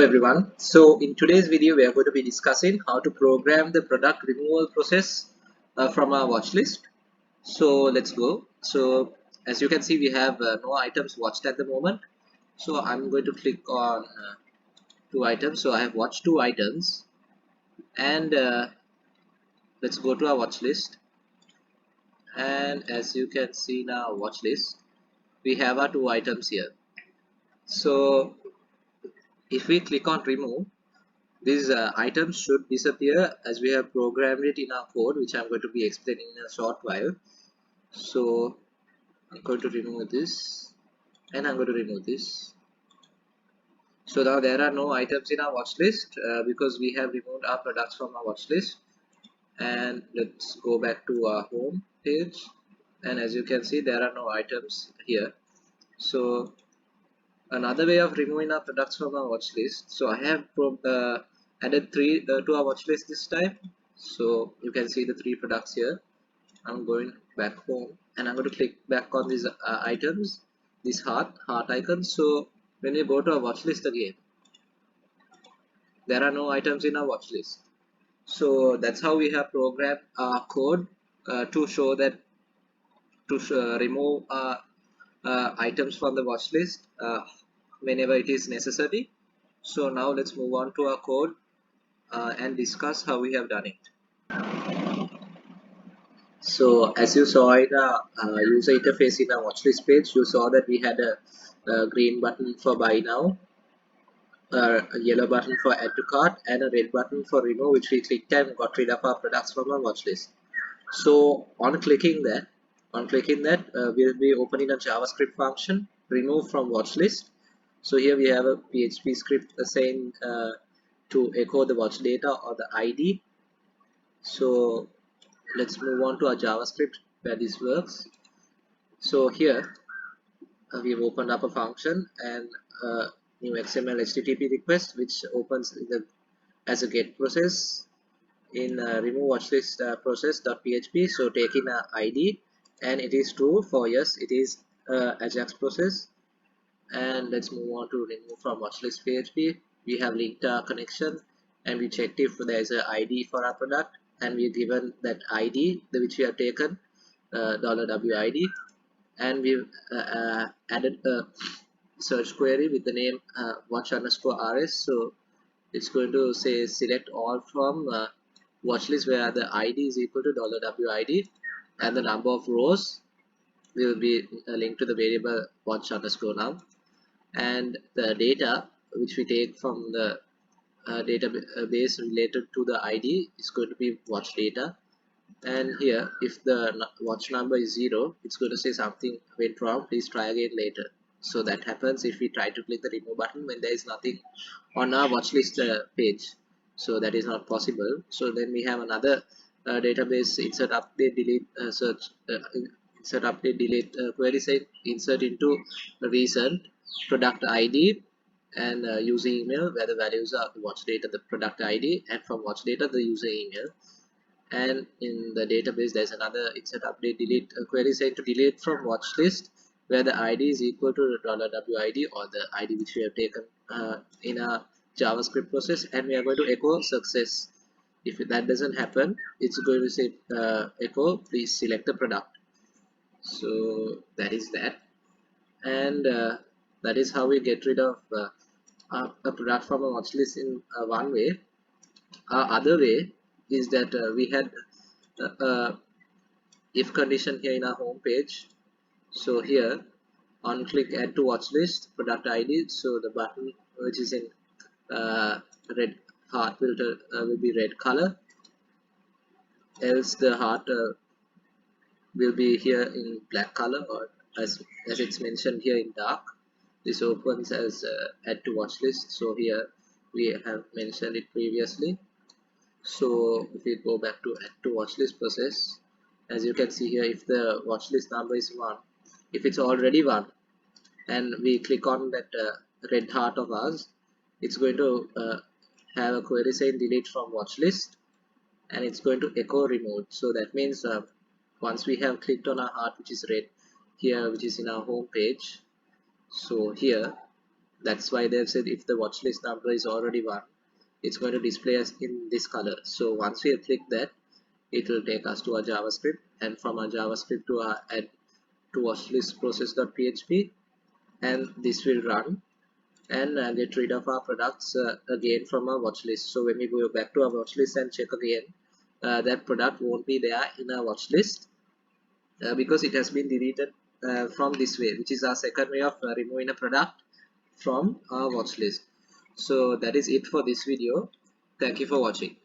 everyone. So in today's video we are going to be discussing how to program the product removal process from our watch list. So let's go. So as you can see, we have no items watched at the moment. So I'm going to click on two items. So I have watched two items, and let's go to our watch list. And as you can see in our watch list, we have our two items here. So if we click on remove, these items should disappear as we have programmed it in our code, which I'm going to be explaining in a short while. So I'm going to remove this, and I'm going to remove this. So now there are no items in our watch list because we have removed our products from our watch list. And let's go back to our home page, and as you can see, there are no items here. So another way of removing our products from our watch list, so I have added three to our watch list this time. So you can see the three products here. I'm going back home, and I'm going to click back on these items, this heart icon. So when we go to our watch list again, there are no items in our watch list. So that's how we have programmed our code to show that remove items from the watch list whenever it is necessary. So now let's move on to our code and discuss how we have done it. So as you saw in the user interface in our watchlist page, you saw that we had a green button for buy now, a yellow button for add to cart, and a red button for remove, which we clicked and got rid of our products from our watch list. So on clicking that, we'll be opening a JavaScript function, remove from watch list. So here we have a PHP script saying to echo the watch data or the ID. So let's move on to our JavaScript where this works. So here we've opened up a function and new XML HTTP request, which opens as a get process in remove watchlist process.php. So taking a ID, and it is true for yes, it is Ajax process. And let's move on to remove from watchlist PHP. We have linked our connection, and we checked if there is an ID for our product, and we given that ID which we have taken $WID, and we've added a search query with the name watch_rs. So it's going to say select all from watchlist where the ID is equal to $WID, and the number of rows will be linked to the variable watch_now, and the data which we take from the database related to the ID is going to be watch data. And here, if the watch number is 0, it's going to say something went wrong, please try again later. So that happens if we try to click the remove button when there is nothing on our watch list page. So that is not possible. So then we have another database insert update delete insert update delete query set, insert into recent product ID and user email, where the values are the watch data, the product ID, and from watch data the user email. And in the database there's another insert update delete query set to delete from watch list where the ID is equal to $WID or the ID which we have taken in a JavaScript process, and we are going to echo success. If that doesn't happen, it's going to say echo please select the product. So that is that, and that is how we get rid of a product from a watch list in one way. Other way is that we had if condition here in our home page. So here on click add to watch list product ID, so the button which is in red heart will be red color, else the heart will be here in black color, or as it's mentioned here in dark. This opens as add to watch list. So here we have mentioned it previously. So if we go back to add to watch list process, as you can see here, if the watch list number is 1, if it's already 1, and we click on that red heart of ours, it's going to have a query saying delete from watch list, and it's going to echo removed. So that means once we have clicked on our heart which is red here, which is in our home page, so here That's why they've said if the watch list number is already 1, it's going to display us in this color. So once we click that, it will take us to our JavaScript, and from our JavaScript to our add to watchlist process.php, and this will run and get rid of our products again from our watch list. So when we go back to our watch list and check again, that product won't be there in our watch list because it has been deleted from this way, which is our second way of removing a product from our watch list. So that is it for this video. Thank you for watching.